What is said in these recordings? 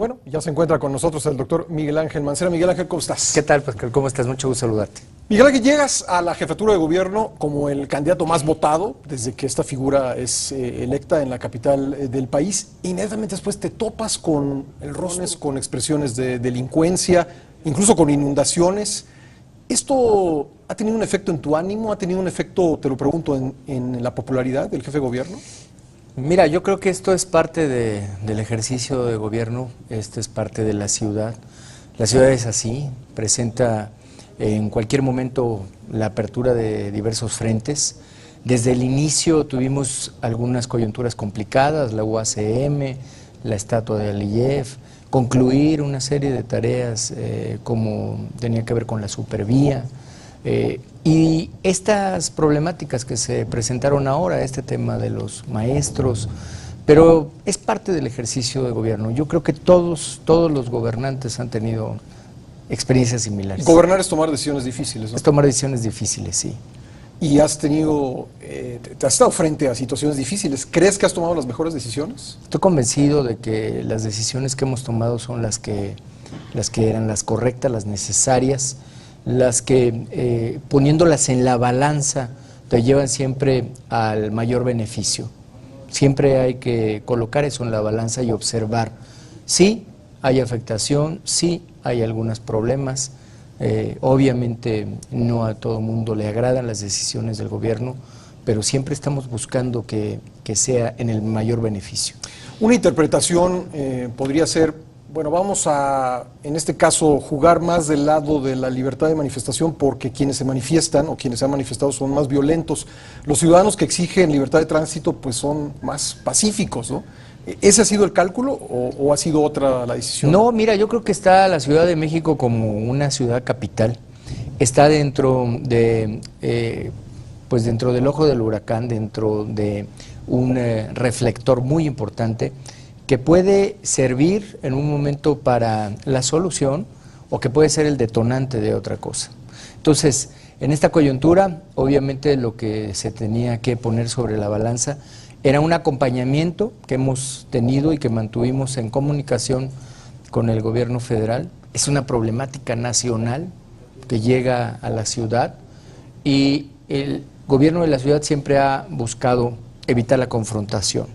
Bueno, ya se encuentra con nosotros el doctor Miguel Ángel Mancera. Miguel Ángel, ¿cómo estás? ¿Qué tal, Pascal? ¿Cómo estás? Mucho gusto saludarte. Miguel Ángel, llegas a la jefatura de gobierno como el candidato más votado desde que esta figura es electa en la capital del país. Inmediatamente después te topas con errores, con expresiones de delincuencia, incluso con inundaciones. ¿Esto ha tenido un efecto en tu ánimo? ¿Ha tenido un efecto, te lo pregunto, en la popularidad del jefe de gobierno? Mira, yo creo que esto es parte del ejercicio de gobierno, esto es parte de la ciudad. La ciudad es así, presenta en cualquier momento la apertura de diversos frentes. Desde el inicio tuvimos algunas coyunturas complicadas, la UACM, la estatua de Aliyev, concluir una serie de tareas como tenía que ver con la supervía. Y estas problemáticas que se presentaron ahora, este tema de los maestros, pero es parte del ejercicio de gobierno. Yo creo que todos los gobernantes han tenido experiencias similares. Gobernar es tomar decisiones difíciles, ¿no? Es tomar decisiones difíciles, sí. Y has tenido, te has estado frente a situaciones difíciles. ¿Crees que has tomado las mejores decisiones? Estoy convencido de que las decisiones que hemos tomado son las que eran las correctas, las necesarias, las que poniéndolas en la balanza te llevan siempre al mayor beneficio. Siempre hay que colocar eso en la balanza y observar. Sí hay afectación, sí hay algunos problemas, obviamente no a todo mundo le agradan las decisiones del gobierno, pero siempre estamos buscando que sea en el mayor beneficio. Una interpretación podría ser, bueno, vamos a, en este caso, jugar más del lado de la libertad de manifestación porque quienes se manifiestan o quienes se han manifestado son más violentos. Los ciudadanos que exigen libertad de tránsito pues son más pacíficos, ¿no? ¿Ese ha sido el cálculo o ha sido otra la decisión? No, mira, yo creo que está la Ciudad de México como una ciudad capital. Está dentro de, pues dentro del ojo del huracán, dentro de un reflector muy importante que puede servir en un momento para la solución o que puede ser el detonante de otra cosa. Entonces, en esta coyuntura, obviamente lo que se tenía que poner sobre la balanza era un acompañamiento que hemos tenido y que mantuvimos en comunicación con el gobierno federal. Es una problemática nacional que llega a la ciudad y el gobierno de la ciudad siempre ha buscado evitar la confrontación.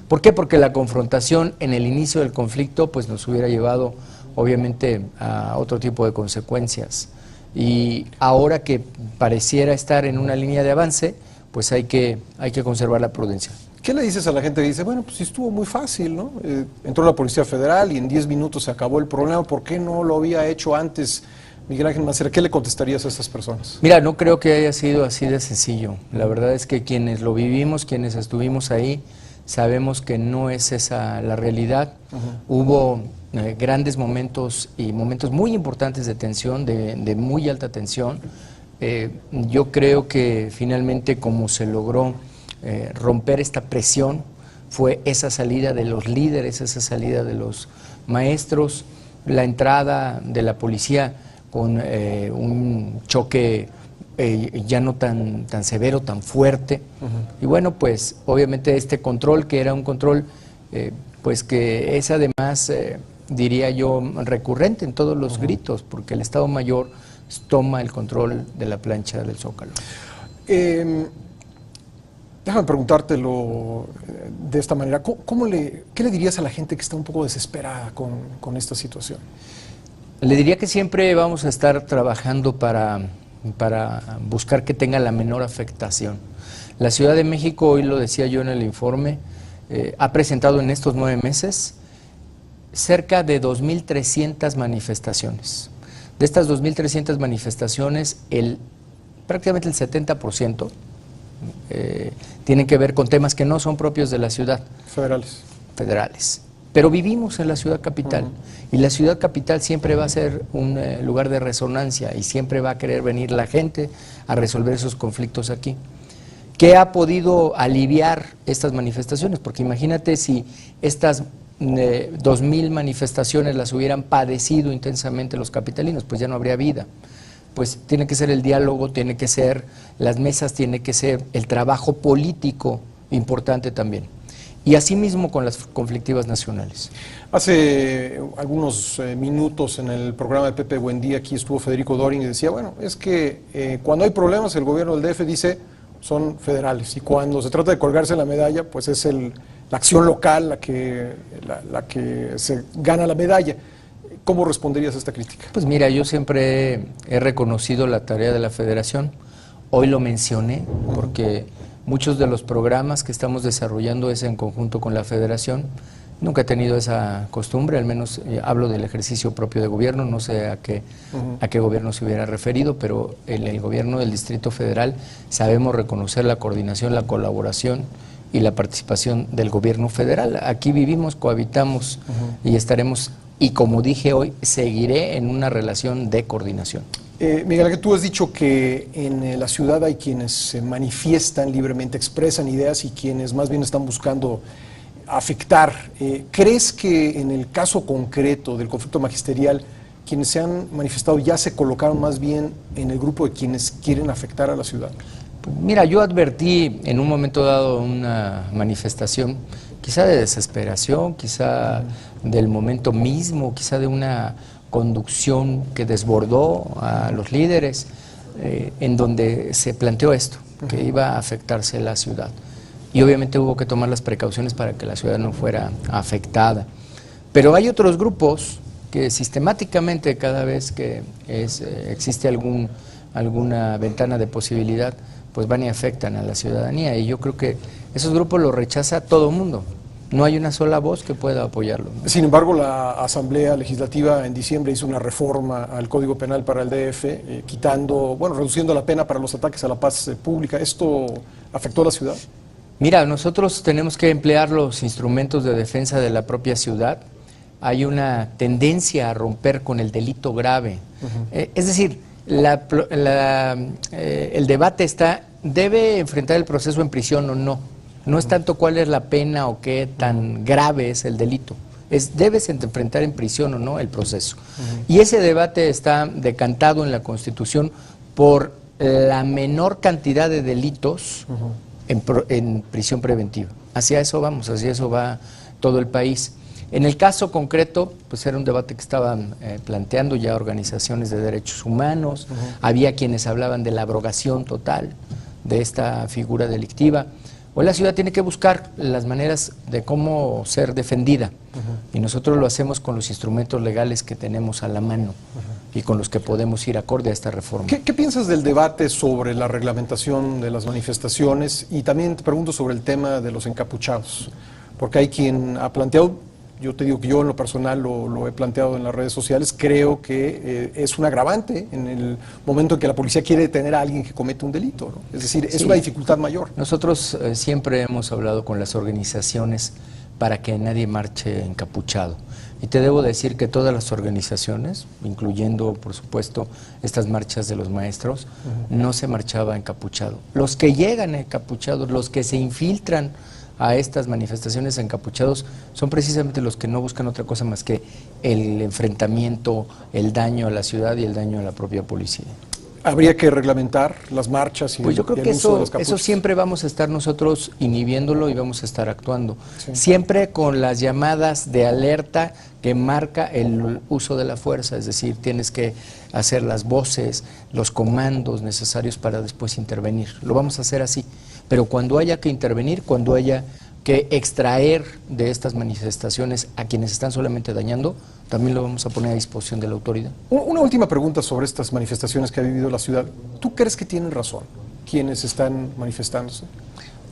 ¿Por qué? Porque la confrontación en el inicio del conflicto pues nos hubiera llevado obviamente a otro tipo de consecuencias. Y ahora que pareciera estar en una línea de avance, pues hay que conservar la prudencia. ¿Qué le dices a la gente que dice, bueno, pues estuvo muy fácil, ¿no? Entró la Policía Federal y en 10 minutos se acabó el problema, ¿por qué no lo había hecho antes? Miguel Ángel Mancera, ¿qué le contestarías a estas personas? Mira, no creo que haya sido así de sencillo. La verdad es que quienes lo vivimos, quienes estuvimos ahí, sabemos que no es esa la realidad. Hubo grandes momentos y momentos muy importantes de tensión, de muy alta tensión. Yo creo que finalmente como se logró romper esta presión fue esa salida de los líderes, esa salida de los maestros, la entrada de la policía con un choque ya no tan severo, tan fuerte. Y bueno, pues obviamente este control, que era un control pues que es además, diría yo, recurrente en todos los gritos, porque el Estado Mayor toma el control de la plancha del Zócalo. Déjame preguntártelo de esta manera. ¿Qué le dirías a la gente que está un poco desesperada con esta situación? Le diría que siempre vamos a estar trabajando para buscar que tenga la menor afectación. La Ciudad de México, hoy lo decía yo en el informe, ha presentado en estos 9 meses cerca de 2.300 manifestaciones. De estas 2.300 manifestaciones, prácticamente el 70% tienen que ver con temas que no son propios de la ciudad. Federales. Pero vivimos en la ciudad capital y la ciudad capital siempre va a ser un lugar de resonancia y siempre va a querer venir la gente a resolver esos conflictos aquí. ¿Qué ha podido aliviar estas manifestaciones? Porque imagínate si estas 2.000 manifestaciones las hubieran padecido intensamente los capitalinos, pues ya no habría vida. Pues tiene que ser el diálogo, tiene que ser las mesas, tiene que ser el trabajo político importante también. y asimismo con las conflictivas nacionales. Hace algunos minutos en el programa de Pepe Buendía aquí estuvo Federico Doring y decía, bueno, es que cuando hay problemas el gobierno del DF dice son federales y cuando se trata de colgarse la medalla pues es la acción local la que se gana la medalla. ¿Cómo responderías a esta crítica? Pues mira, yo siempre he reconocido la tarea de la Federación. Hoy lo mencioné porque muchos de los programas que estamos desarrollando es en conjunto con la Federación. Nunca he tenido esa costumbre, al menos hablo del ejercicio propio de gobierno, no sé a qué gobierno se hubiera referido, pero en el gobierno del Distrito Federal sabemos reconocer la coordinación, la colaboración y la participación del gobierno federal. Aquí vivimos, cohabitamos y estaremos, y como dije hoy, seguiré en una relación de coordinación. Miguel Ángel, tú has dicho que en la ciudad hay quienes se manifiestan libremente, expresan ideas y quienes más bien están buscando afectar. ¿Crees que en el caso concreto del conflicto magisterial, quienes se han manifestado ya se colocaron más bien en el grupo de quienes quieren afectar a la ciudad? Mira, yo advertí en un momento dado una manifestación, quizá de desesperación, quizá del momento mismo, quizá de una conducción que desbordó a los líderes, en donde se planteó esto, que iba a afectarse la ciudad. Y obviamente hubo que tomar las precauciones para que la ciudad no fuera afectada. Pero hay otros grupos que sistemáticamente cada vez que existe alguna ventana de posibilidad, pues van y afectan a la ciudadanía. Y yo creo que esos grupos los rechaza todo el mundo. No hay una sola voz que pueda apoyarlo. Sin embargo, la Asamblea Legislativa en diciembre hizo una reforma al Código Penal para el DF, reduciendo la pena para los ataques a la paz pública. ¿Esto afectó a la ciudad? Mira, nosotros tenemos que emplear los instrumentos de defensa de la propia ciudad. Hay una tendencia a romper con el delito grave. Es decir, el debate está, ¿debe enfrentar el proceso en prisión o no? No es tanto cuál es la pena o qué tan grave es el delito. ¿Debes enfrentar en prisión o no el proceso? Y ese debate está decantado en la Constitución por la menor cantidad de delitos en prisión preventiva. Hacia eso vamos, hacia eso va todo el país. En el caso concreto, pues era un debate que estaban planteando ya organizaciones de derechos humanos, había quienes hablaban de la abrogación total de esta figura delictiva. Hoy la ciudad tiene que buscar las maneras de cómo ser defendida y nosotros lo hacemos con los instrumentos legales que tenemos a la mano y con los que podemos ir acorde a esta reforma. ¿Qué piensas del debate sobre la reglamentación de las manifestaciones? Y también te pregunto sobre el tema de los encapuchados, porque hay quien ha planteado, yo te digo que yo en lo personal lo he planteado en las redes sociales, creo que es un agravante en el momento en que la policía quiere detener a alguien que comete un delito, ¿no? Es decir, es una dificultad mayor. Nosotros siempre hemos hablado con las organizaciones para que nadie marche encapuchado. Y te debo decir que todas las organizaciones, incluyendo por supuesto estas marchas de los maestros, no se marchaba encapuchado. Los que llegan encapuchados, los que se infiltran a estas manifestaciones encapuchados son precisamente los que no buscan otra cosa más que el enfrentamiento, el daño a la ciudad y el daño a la propia policía. ¿Habría que reglamentar las marchas y pues yo creo que uso de las capuchas? Eso siempre vamos a estar nosotros inhibiéndolo y vamos a estar actuando. Sí. Siempre con las llamadas de alerta que marca el uso de la fuerza, es decir, tienes que hacer las voces, los comandos necesarios para después intervenir. Lo vamos a hacer así. Pero cuando haya que intervenir, cuando haya que extraer de estas manifestaciones a quienes están solamente dañando, también lo vamos a poner a disposición de la autoridad. Una última pregunta sobre estas manifestaciones que ha vivido la ciudad. ¿Tú crees que tienen razón quienes están manifestándose?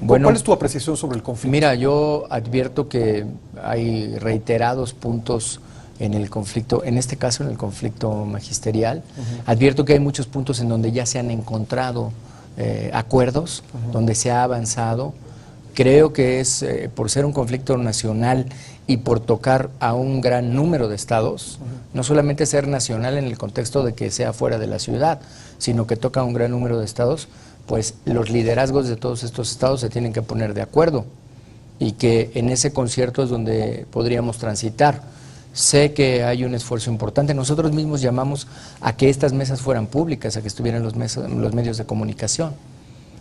Bueno, ¿cuál es tu apreciación sobre el conflicto? Mira, yo advierto que hay reiterados puntos en el conflicto, en este caso en el conflicto magisterial. Advierto que hay muchos puntos en donde ya se han encontrado acuerdos, donde se ha avanzado. Creo que es por ser un conflicto nacional y por tocar a un gran número de estados, no solamente ser nacional en el contexto de que sea fuera de la ciudad, sino que toca a un gran número de estados, pues los liderazgos de todos estos estados se tienen que poner de acuerdo y que en ese concierto es donde podríamos transitar. Sé que hay un esfuerzo importante. Nosotros mismos llamamos a que estas mesas fueran públicas, a que estuvieran los medios de comunicación.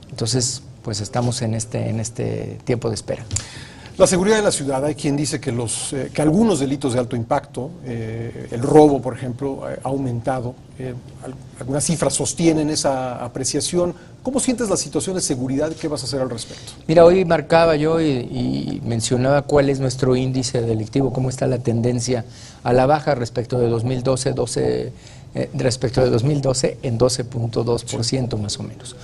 Entonces, pues estamos en este tiempo de espera. La seguridad en la ciudad, hay quien dice que, que algunos delitos de alto impacto, el robo, por ejemplo, ha aumentado. Algunas cifras sostienen esa apreciación. ¿Cómo sientes la situación de seguridad y qué vas a hacer al respecto? Mira, hoy marcaba yo y mencionaba cuál es nuestro índice delictivo, cómo está la tendencia a la baja respecto de 2012, respecto de 2012 en 12.2% más o menos.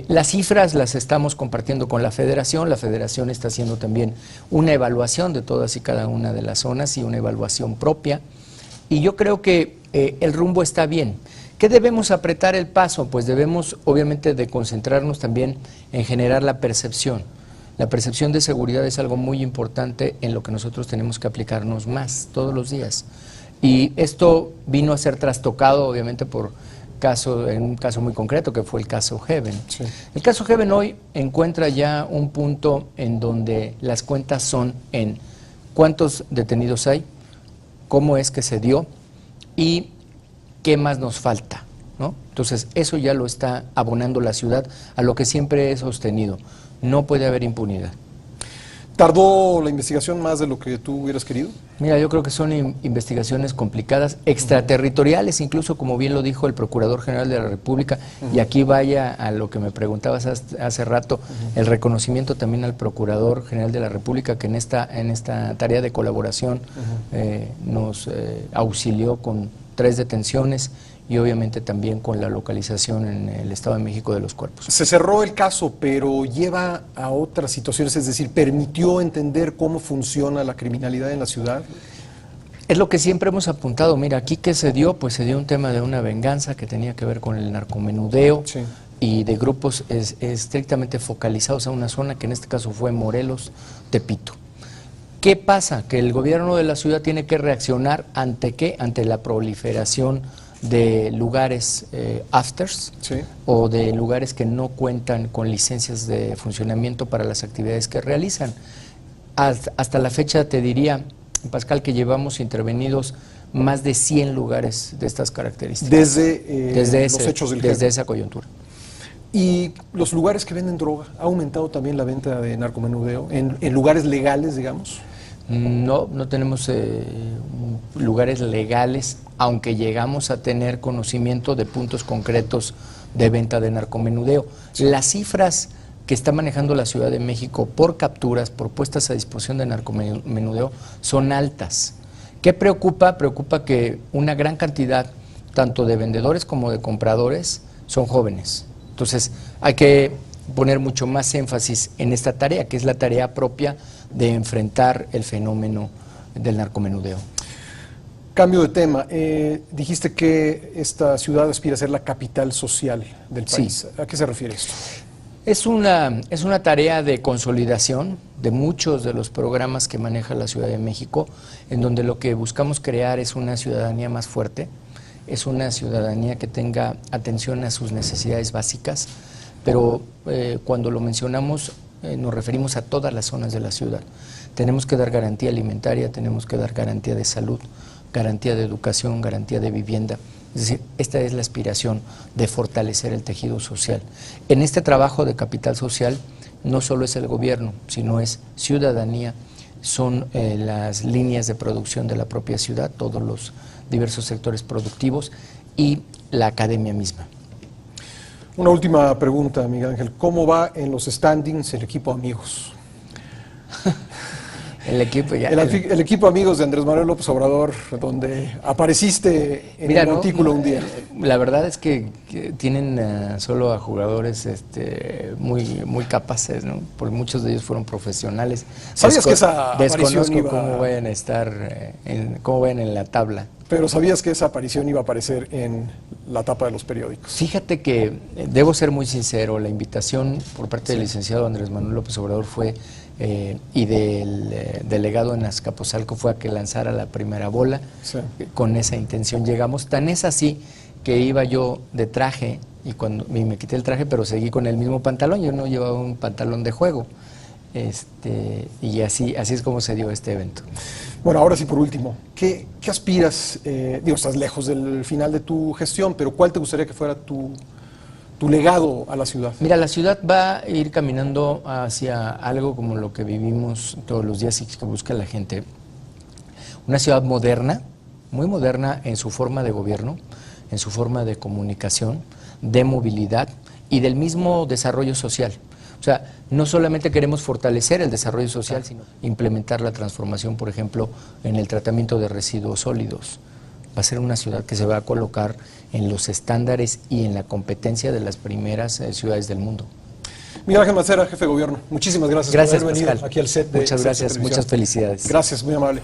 Las cifras las estamos compartiendo con la Federación está haciendo también una evaluación de todas y cada una de las zonas y una evaluación propia, y yo creo que el rumbo está bien. ¿Qué debemos apretar el paso? Pues debemos obviamente de concentrarnos también en generar la percepción. La percepción de seguridad es algo muy importante en lo que nosotros tenemos que aplicarnos más todos los días. Y esto vino a ser trastocado obviamente en un caso muy concreto que fue el caso Heaven. Sí. El caso Heaven hoy encuentra ya un punto en donde las cuentas son en cuántos detenidos hay, cómo es que se dio y qué más nos falta, ¿no? Entonces eso ya lo está abonando la ciudad a lo que siempre he sostenido. No puede haber impunidad. ¿Tardó la investigación más de lo que tú hubieras querido? Mira, yo creo que son investigaciones complicadas, extraterritoriales, incluso como bien lo dijo el Procurador General de la República, y aquí vaya a lo que me preguntabas hace rato, el reconocimiento también al Procurador General de la República, que en esta tarea de colaboración nos auxilió con 3 detenciones y obviamente también con la localización en el Estado de México de los cuerpos. Se cerró el caso, pero lleva a otras situaciones, es decir, ¿permitió entender cómo funciona la criminalidad en la ciudad? Es lo que siempre hemos apuntado. Mira, aquí que se dio, pues se dio un tema de una venganza que tenía que ver con el narcomenudeo, sí, y de grupos estrictamente focalizados a una zona que en este caso fue Morelos, Tepito. ¿Qué pasa? Que el gobierno de la ciudad tiene que reaccionar ¿ante qué? Ante la proliferación de lugares afters, sí, o de lugares que no cuentan con licencias de funcionamiento para las actividades que realizan. Hasta la fecha te diría, Pascal, que llevamos intervenidos más de 100 lugares de estas características. Desde los hechos del Desde esa coyuntura. ¿Y los lugares que venden droga? ¿Ha aumentado también la venta de narcomenudeo en lugares legales, digamos? No, no tenemos lugares legales, aunque llegamos a tener conocimiento de puntos concretos de venta de narcomenudeo. Sí. Las cifras que está manejando la Ciudad de México por capturas, por puestas a disposición de narcomenudeo, son altas. ¿Qué preocupa? Preocupa que una gran cantidad, tanto de vendedores como de compradores, son jóvenes. Entonces, hay que poner mucho más énfasis en esta tarea, que es la tarea propia de enfrentar el fenómeno del narcomenudeo. Cambio de tema. Dijiste que esta ciudad aspira a ser la capital social del país. Sí. ¿A qué se refiere esto? Es una tarea de consolidación de muchos de los programas que maneja la Ciudad de México, en donde lo que buscamos crear es una ciudadanía más fuerte, es una ciudadanía que tenga atención a sus necesidades básicas, pero cuando lo mencionamos nos referimos a todas las zonas de la ciudad. Tenemos que dar garantía alimentaria, tenemos que dar garantía de salud, garantía de educación, garantía de vivienda. Es decir, esta es la aspiración de fortalecer el tejido social. En este trabajo de capital social no solo es el gobierno, sino es ciudadanía, son las líneas de producción de la propia ciudad, todos los diversos sectores productivos y la academia misma. Una última pregunta, Miguel Ángel. ¿Cómo va en los standings el equipo Amigos? El equipo Amigos de Andrés Manuel López Obrador, donde apareciste en un artículo un día. La verdad es que tienen solo a jugadores muy capaces, ¿no? Porque muchos de ellos fueron profesionales. ¿Sabías que esa aparición iba... cómo vayan a estar, cómo vayan en la tabla. Pero ¿sabías que esa aparición iba a aparecer en la tapa de los periódicos? Fíjate que, debo ser muy sincero, la invitación por parte del licenciado Andrés Manuel López Obrador fue, y del delegado en Azcapotzalco, fue a que lanzara la primera bola. Sí. Con esa intención llegamos. Tan es así que iba yo de traje, y cuando me quité el traje, pero seguí con el mismo pantalón. Yo no llevaba un pantalón de juego. Y así es como se dio este evento. Bueno, ahora sí, por último, ¿qué aspiras? Estás lejos del final de tu gestión, pero ¿cuál te gustaría que fuera tu tu legado a la ciudad? Mira, la ciudad va a ir caminando hacia algo como lo que vivimos todos los días y que busca la gente. Una ciudad moderna, muy moderna en su forma de gobierno, en su forma de comunicación, de movilidad y del mismo desarrollo social. O sea, no solamente queremos fortalecer el desarrollo social, sino implementar la transformación, por ejemplo, en el tratamiento de residuos sólidos. Va a ser una ciudad que se va a colocar en los estándares y en la competencia de las primeras ciudades del mundo. Miguel Ángel Mancera, jefe de gobierno, muchísimas gracias, Gracias, por haber venido Pascal. aquí al set de Muchas Excelsior gracias, Televisión. muchas felicidades. Gracias, muy amable.